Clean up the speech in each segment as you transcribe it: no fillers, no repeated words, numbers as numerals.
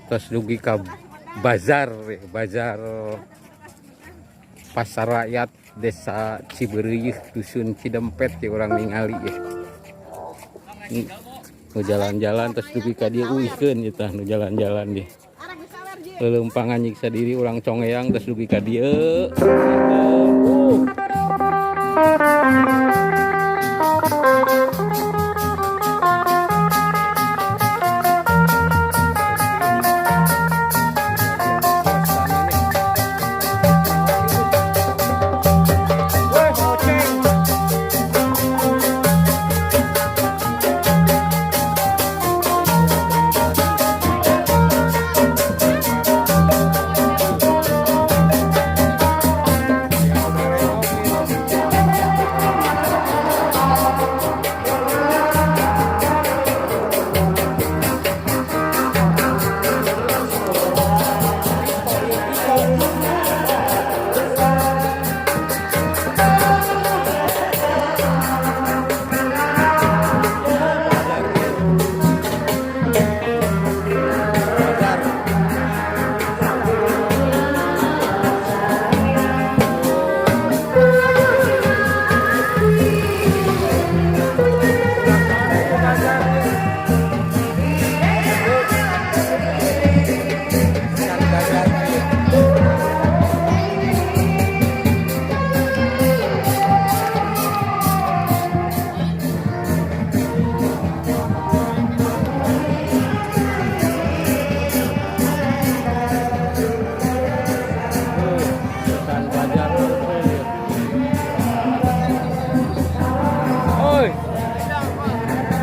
Terus dugi ka bazar pasar rakyat desa Cibereuh dusun Cidempet ya orang ningali ya. Nu jalan-jalan terus dugi ka dieu uihkeun eta nu jalan-jalan deh. Leumpangan nyiksa diri orang congeang terus dugi ka dieu.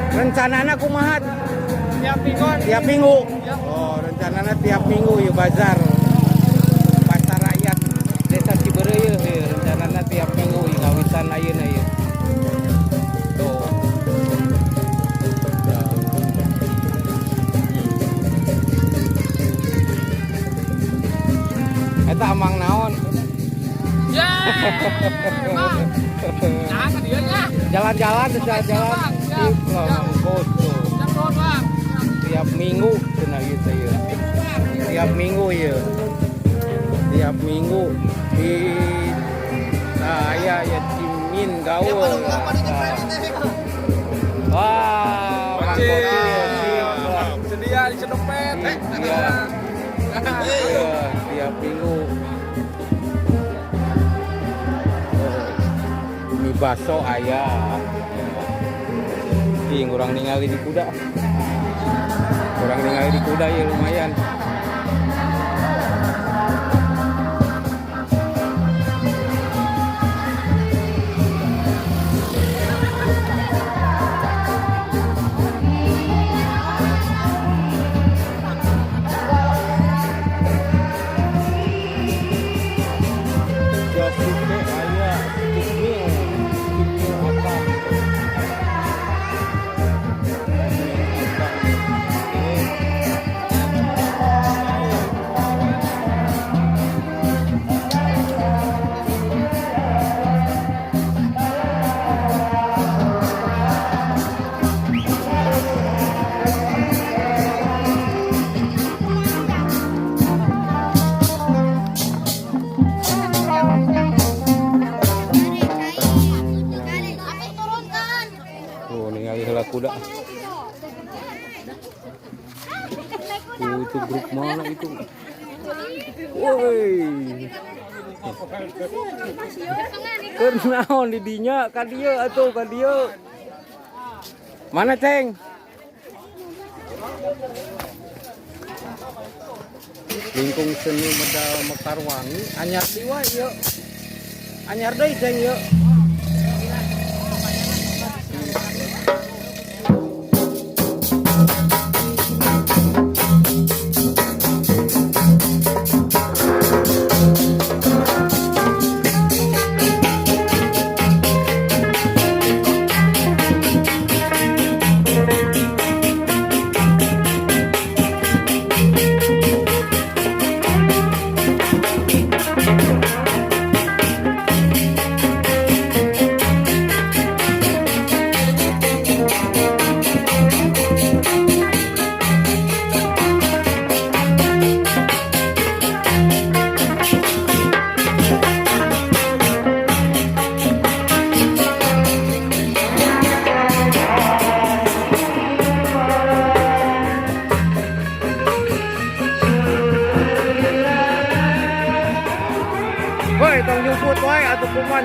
Rencanana kumaha? Tiap minggu. Oh, rencanana tiap minggu ya bazar. Pasar rakyat desa Cibereuh ya. Rencanana tiap minggu ya kawisan ayeuna ya. Tuh. Eta amang naon? Ya. Nah, dia nya. Jalan-jalan jalan-jalan. Tiap minggu cenah gitu ya. Tiap minggu ya. Tiap minggu di saya ya Cimin gaul. Wah, Sedia di Cidempet. Iya. Tiap minggu. Mie baso aya. Kurang ningali di kuda. Kurang ningali di kuda ya lumayan. Kuda. Itu grup mana itu? Woi. Kenaon di dinya ka dieu atuh ka dieu. Mana Ceng? Lingkung seni medal Mekarwangi anyar diwa ieu. Anyar deui Ceng ieu.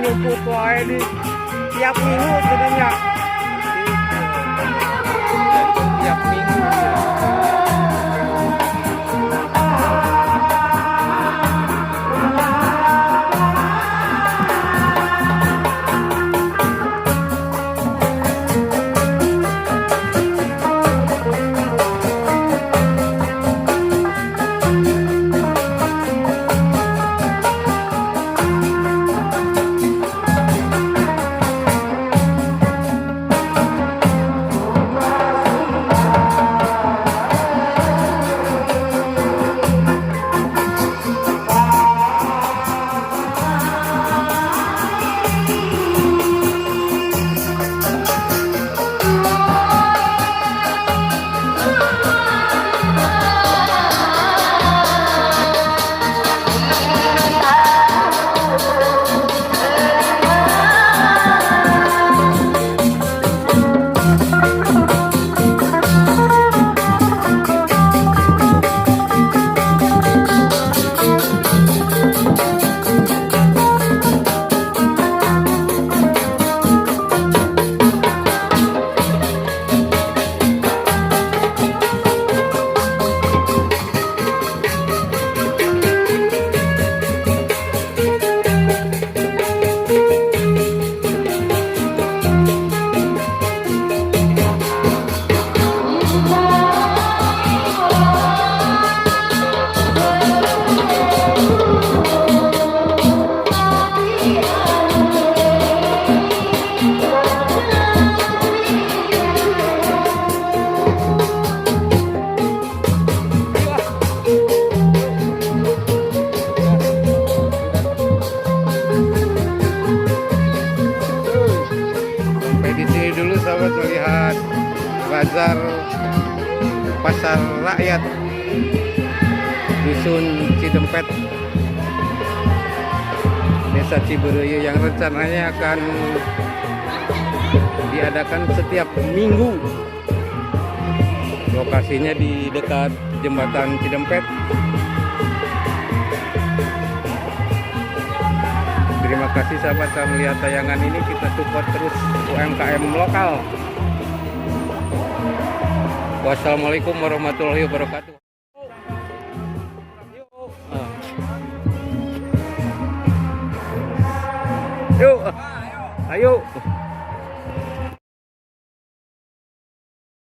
nyumput wae di tiap minggu sebenarnya. Tiap minggu. Sahabat melihat bazar pasar rakyat dusun Cidempet, Desa Cibereuyeum yang rencananya akan diadakan setiap minggu. Lokasinya di dekat jembatan Cidempet. Terima kasih sahabat telah melihat tayangan ini. Kita support terus UMKM lokal. Wassalamualaikum warahmatullahi wabarakatuh. Yuk, ayo.